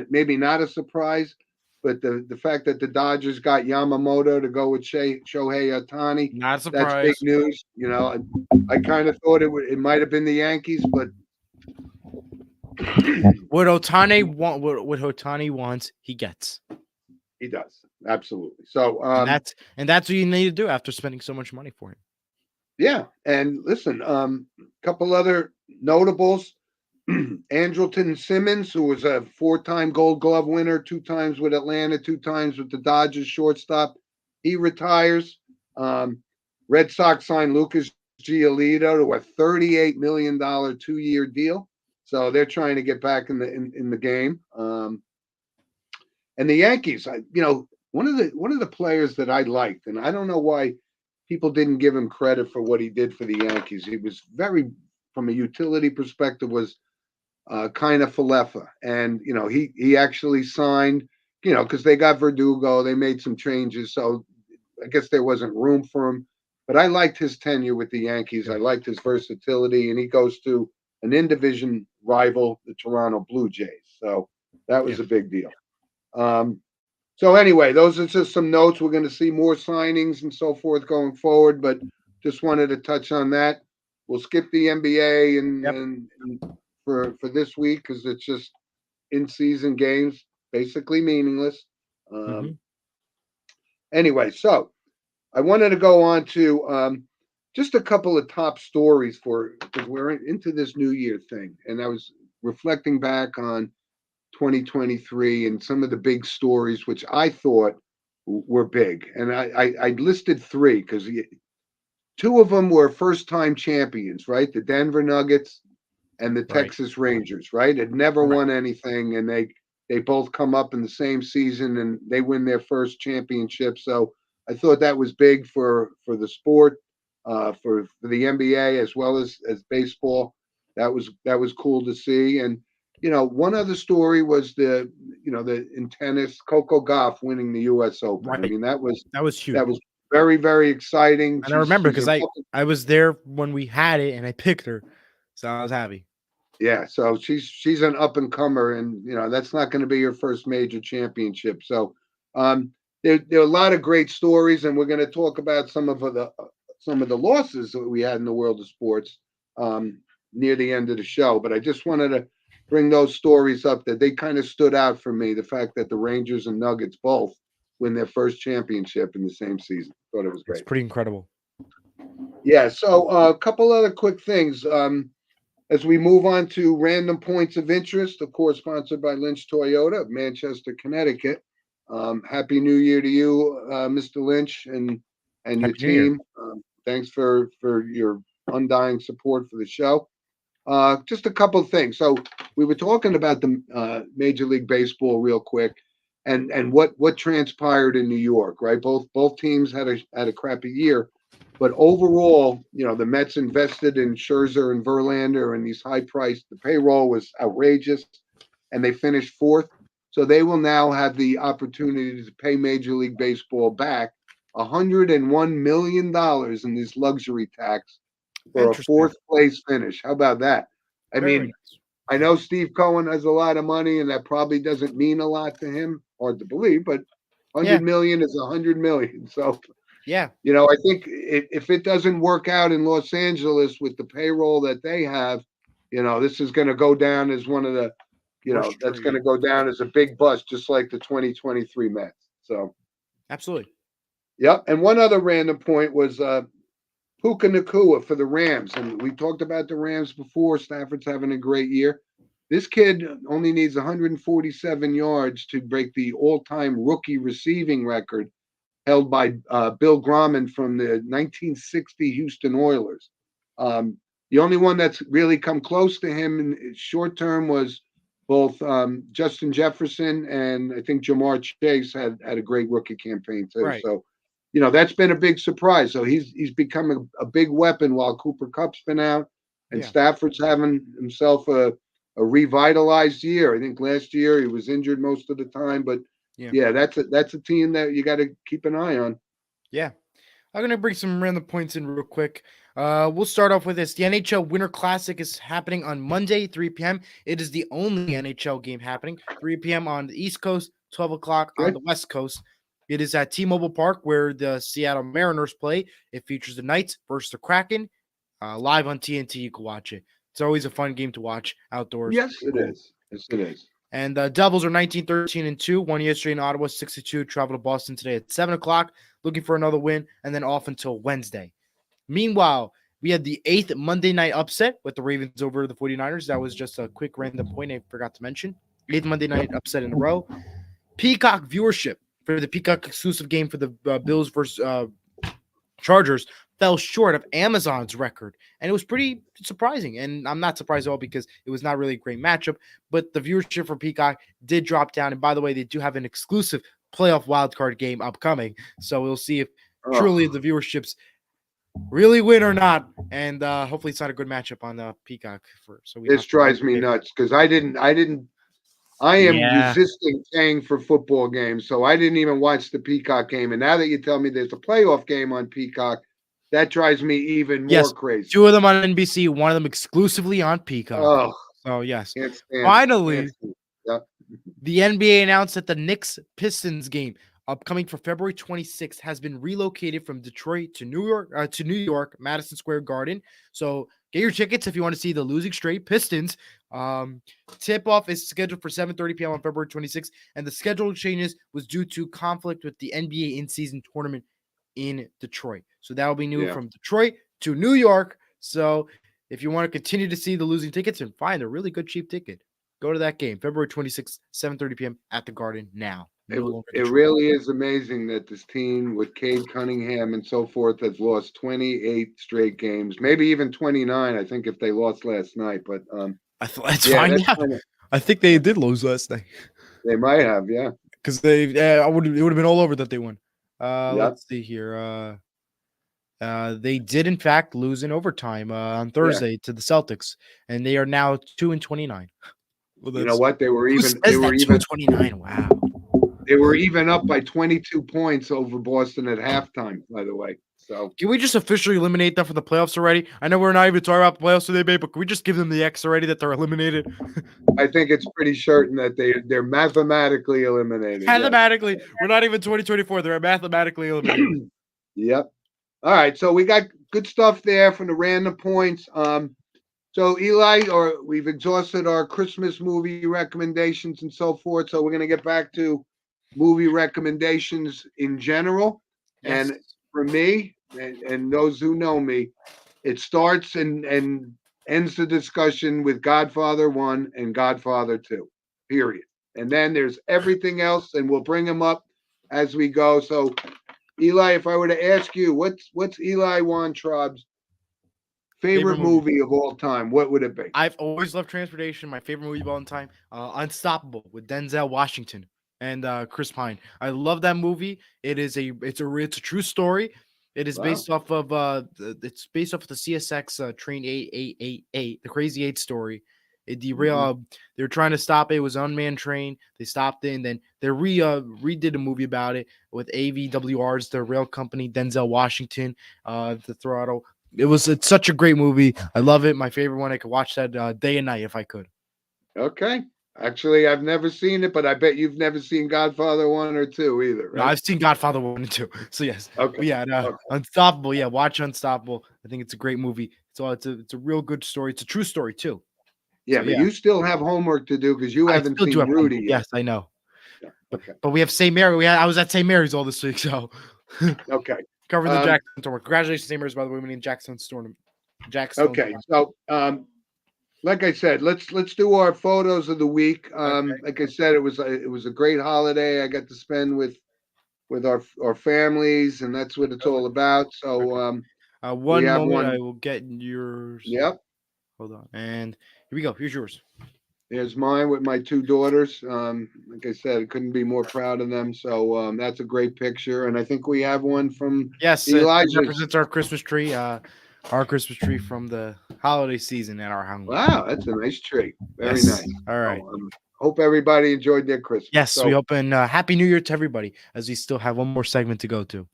maybe not a surprise, but the fact that the Dodgers got Yamamoto to go with Shohei Ohtani, not a surprise. That's big news. I kind of thought it might have been the Yankees, but what Ohtani wants, he gets. He does. Absolutely. So and that's what you need to do after spending so much money for him. Yeah. And listen, couple other notables. Andrelton Simmons, who was a four-time Gold Glove winner, two times with Atlanta, two times with the Dodgers shortstop. He retires. Um, Red Sox signed Lucas Giolito to a $38 million 2-year deal. So they're trying to get back in the game. And the Yankees, one of the players that I liked, and I don't know why people didn't give him credit for what he did for the Yankees. He was very, from a utility perspective, was kind of Falefa. And, he actually signed, because they got Verdugo, they made some changes. So I guess there wasn't room for him. But I liked his tenure with the Yankees. Yeah. I liked his versatility. And he goes to an in division rival, the Toronto Blue Jays. So that Yeah. was a big deal. So anyway, those are just some notes. We're going to see more signings and so forth going forward, but just wanted to touch on that. We'll skip the NBA Yep. and for this week because it's just in season games, basically meaningless. Hmm. Anyway, so I wanted to go on to just a couple of top stories for because we're into this New Year thing, and I was reflecting back on 2023 and some of the big stories which I thought were big, and I listed three because two of them were first time champions, right? The Denver Nuggets and the Right. Texas Rangers, right? Had never Right. won anything, and they both come up in the same season and they win their first championship. So I thought that was big for the sport, for the NBA as well as baseball. That was cool to see. And one other story was the in tennis, Coco Gauff winning the U.S. Open. I Right. mean That was that huge. was very very exciting. And I She's remember she's because an I was there when we had it and I picked her. So I was happy. Yeah, so she's an up and comer, and that's not going to be her first major championship. So there are a lot of great stories, and we're going to talk about some of the losses that we had in the world of sports near the end of the show. But I just wanted to bring those stories up that they kind of stood out for me. The fact that the Rangers and Nuggets both win their first championship in the same season, thought it was It's great. pretty incredible. Yeah, so a couple other quick things. As we move on to random points of interest, of course, sponsored by Lynch Toyota of Manchester, Connecticut. Happy New Year to you, Mr. Lynch, and your Happy New Year. team. Thanks for your undying support for the show. Just a couple of things. So we were talking about the Major League Baseball real quick, and what transpired in New York, right? Both teams had a crappy year, but overall, the Mets invested in Scherzer and Verlander and these high priced. The payroll was outrageous, and they finished fourth. So they will now have the opportunity to pay Major League Baseball back $101 million in this luxury tax for a Interesting. fourth place finish. How about that? I Very mean, nice. I know Steve Cohen has a lot of money, and that probably doesn't mean a lot to him. Hard to believe, but Yeah. 100 million is 100 million. So Yeah. I think if it doesn't work out in Los Angeles with the payroll that they have, this is going to go down as one of the, Worst that's going to trade. go down as a big bust, just like the 2023 Mets. So, Absolutely. yep. And one other random point was Puka Nakua for the Rams. And we talked about the Rams before. Stafford's having a great year. This kid only needs 147 yards to break the all time rookie receiving record held by Bill Gromman from the 1960 Houston Oilers. The only one that's really come close to him in short term was both Justin Jefferson and I think Jamar Chase had a great rookie campaign too. Right. So, that's been a big surprise. So he's become a big weapon while Cooper Cup's been out, and Yeah. Stafford's having himself a revitalized year. I think last year he was injured most of the time, but Yeah. yeah, that's a team that you got to keep an eye on. Yeah. I'm gonna bring some random points in real quick. We'll start off with this. The NHL Winter Classic is happening on Monday, 3 p.m. It is the only NHL game happening. 3 p.m. on the East Coast, 12 o'clock on Okay. the West Coast. It is at T-Mobile Park where the Seattle Mariners play. It features the Knights versus the Kraken. Live on TNT, you can watch it. It's always a fun game to watch outdoors. Yes, it Cool. is. Yes, it is. And the Devils are 19-13-2. Won yesterday in Ottawa, 62. Travel to Boston today at 7 o'clock. Looking for another win, and then off until Wednesday. Meanwhile, We had the 8th Monday night upset with the Ravens over the 49ers. That was just a quick random point I forgot to mention. 8th Monday night upset in a row. Peacock viewership for the Peacock exclusive game for the Bills versus Chargers fell short of Amazon's record. And it was pretty surprising. And I'm not surprised at all because it was not really a great matchup. But the viewership for Peacock did drop down. And by the way, they do have an exclusive playoff wildcard game upcoming. So we'll see if truly the viewerships really win or not. And hopefully it's not a good matchup on Peacock. This drives me nuts because I am resisting paying for football games, so I didn't even watch the Peacock game. And now that you tell me there's a playoff game on Peacock, that drives me even more crazy. 2 of them on NBC, one of them exclusively on Peacock. Oh, so yes, finally, the NBA announced that the Knicks-Pistons game upcoming for February 26th has been relocated from Detroit to New York, Madison Square Garden. So get your tickets if you want to see the losing streak Pistons. Tip-off is scheduled for 7:30 p.m. on February 26th, and the schedule changes was due to conflict with the NBA in-season tournament in Detroit. So that will be new from Detroit to New York. So if you want to continue to see the losing tickets and find a really good cheap ticket, go to that game, February 26th, 7:30 p.m. at the Garden now. It really is amazing that this team with Cade Cunningham and so forth has lost 28 straight games, maybe even 29. I think if they lost last night, but let's find out. I think they did lose last night. They might have, because it would have been all over that they won. Let's see here. They did in fact lose in overtime on Thursday to the Celtics, and they are now 2-29. Well, you know what? They were even 2-29. Wow. They were even up by 22 points over Boston at halftime, by the way. So can we just officially eliminate them from the playoffs already? I know we're not even talking about the playoffs today, but can we just give them the X already that they're eliminated? I think it's pretty certain that they're mathematically eliminated. Mathematically, we're not even 2024. They're mathematically eliminated. Yep. All right. So we got good stuff there from the random points. So Eli, we've exhausted our Christmas movie recommendations and so forth. So we're going to get back to movie recommendations in general. Yes. And for me, and those who know me, it starts and ends the discussion with Godfather 1 and Godfather 2, period. And then there's everything else, and we'll bring them up as we go. So, Eli, if I were to ask you, what's Eli Weintraub's favorite movie of all time, what would it be? I've always loved Transportation. My favorite movie of all time, Unstoppable with Denzel Washington and Chris Pine. I love that movie. It's a true story. It is based off of the CSX Train 888, the Crazy 8 story. It derailed. They were trying to stop it. It was an unmanned train. They stopped it, and then they redid a movie about it with AVWR's the rail company, Denzel Washington, the throttle. It's such a great movie. I love it. My favorite one. I could watch that day and night if I could. Okay. Actually, I've never seen it, but I bet you've never seen Godfather 1 or 2 either, right? No, I've seen Godfather 1 and 2. So yes. Okay. Yeah, Unstoppable. Yeah, watch Unstoppable. I think it's a great movie. It's a real good story. It's a true story too. Yeah, but you still have homework to do because you haven't seen Rudy yet. Yes, I know. Yeah. Okay. But we have St. Mary. I was at St. Mary's all this week, so okay. Covering the Jackson tournament. Congratulations, St. Mary's, by the way, winning Jackson's tournament. Okay, so like I said, let's do our photos of the week. Like I said, it was a great holiday. I got to spend with our families, and that's what it's all about. So one moment, I will get yours. Yep. Hold on, and here we go. Here's yours. There's mine with my 2 daughters. Like I said, I couldn't be more proud of them. So that's a great picture, and I think we have one from Elijah. It represents our Christmas tree. Our Christmas tree from the holiday season at our home. Wow, that's a nice tree. Very nice. All right. So, hope everybody enjoyed their Christmas. Yes, we hope, and Happy New Year to everybody, as we still have one more segment to go to.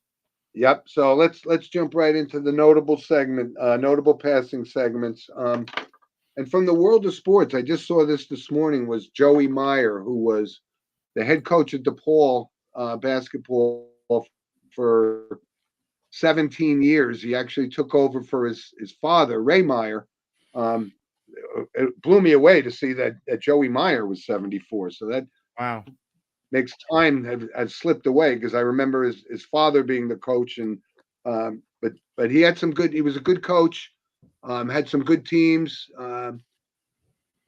Yep. So let's jump right into the notable segment, notable passing segments. And from the world of sports, I just saw this morning, was Joey Meyer, who was the head coach at DePaul basketball for 17 years. He actually took over for his father, Ray Meyer. It blew me away to see that Joey Meyer was 74. So that makes time have slipped away, because I remember his father being the coach, and but he had some good. He was a good coach. Had some good teams.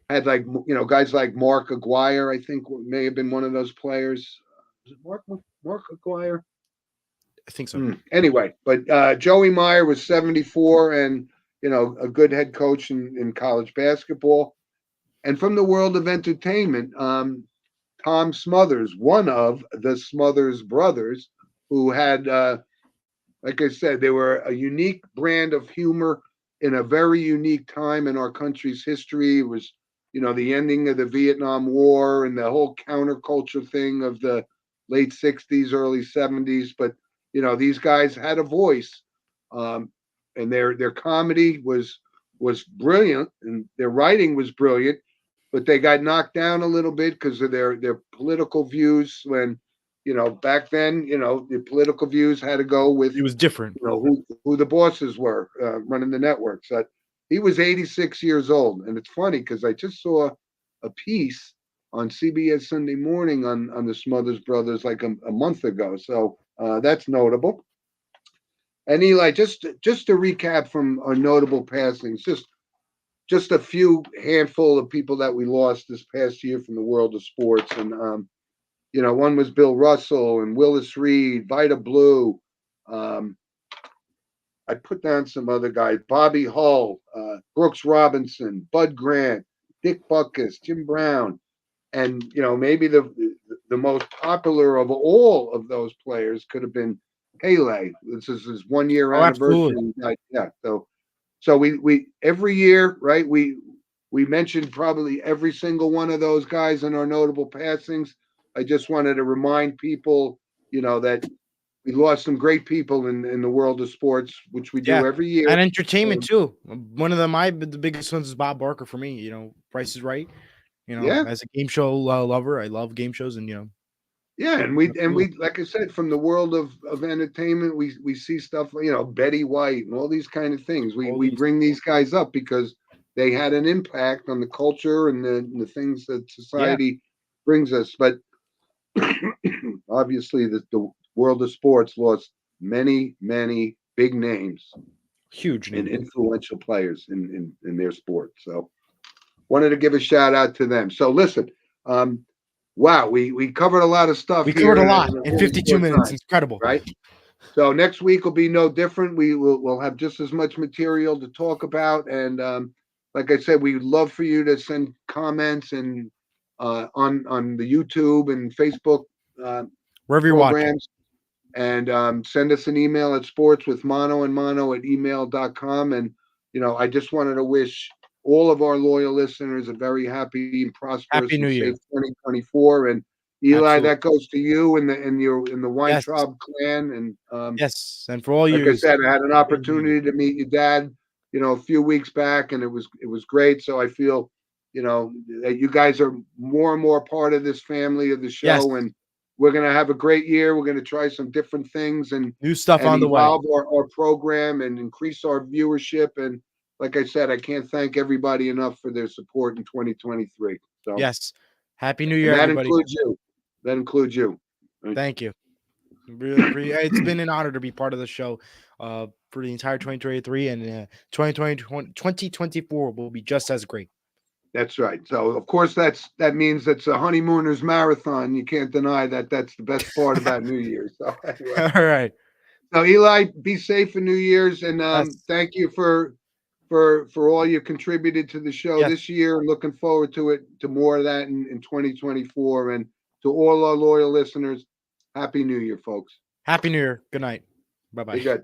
Had like guys like Mark Aguirre. I think may have been one of those players. Was it Mark Aguirre? I think so. Anyway, but Joey Meyer was 74 and a good head coach in college basketball. And from the world of entertainment, Tom Smothers, one of the Smothers brothers, who had, like I said, they were a unique brand of humor in a very unique time in our country's history. It was, the ending of the Vietnam War and the whole counterculture thing of the late 60s, early 70s. But, these guys had a voice, and their comedy was brilliant and their writing was brilliant, but they got knocked down a little bit because of their political views when, back then, the political views had to go with, It was different. who the bosses were running the networks. He was 86 years old. And it's funny because I just saw a piece on CBS Sunday Morning on the Smothers Brothers like a month ago. So that's notable. And Eli, just to recap from our notable passings, just a few handful of people that we lost this past year from the world of sports. And, one was Bill Russell and Willis Reed, Vita Blue. I put down some other guys, Bobby Hull, Brooks Robinson, Bud Grant, Dick Butkus, Jim Brown. And, maybe the most popular of all of those players could have been Pele. This is his 1 year Oh, absolutely. anniversary. Yeah. So we every year, right? We mentioned probably every single one of those guys in our notable passings. I just wanted to remind people, that we lost some great people in the world of sports, which we Yeah. do every year. And entertainment too. One of the biggest ones is Bob Barker for me. Price is Right. Yeah, As a game show lover, I love game shows, and yeah, and we absolutely. like I said, from the world of entertainment, we see stuff, Betty White and all these kind of things. We All we these. bring these guys up because they had an impact on the culture and the things that Yeah, society brings us. But obviously, the world of sports lost many, many big names huge and name. influential players in their sport. So, wanted to give a shout out to them. So, listen, um, wow, we covered a lot of stuff We covered here a in lot a in really 52 short minutes. time, Incredible. right? So next week will be no different. We'll have just as much material to talk about, and like I said, we'd love for you to send comments and on the YouTube and Facebook uh, Wherever you're watching. programs, and send us an email at sportswithmano@email.com. And I just wanted to wish all of our loyal listeners a very happy and prosperous Happy and New safe Year. 2024. And Eli, Absolutely. that goes to you and the Yes. Weintraub clan. And Yes. And for all like I years, said, I had an Happy New Year. opportunity to meet your dad, a few weeks back, and it was great. So I feel, that you guys are more and more part of this family of the Yes. show, and we're gonna have a great year. We're gonna try some different things and New stuff on the way. evolve our program and increase our viewership. And like I said, I can't thank everybody enough for their support in 2023. So, Yes. Happy New and Year, that everybody. includes you. That includes you. Thank you. It's been an honor to be part of the show for the entire 2023, and 2024 will be just as great. That's right. So of course that means it's a honeymooners marathon. You can't deny that. That's the best part about New Year's. So anyway, All right. so Eli, be safe for New Year's, and Yes. thank you for all you contributed to the show Yes. this year. Looking forward to more of that in 2024. And to all our loyal listeners, Happy New Year, folks. Happy New Year. Good night. Be Bye-bye. good.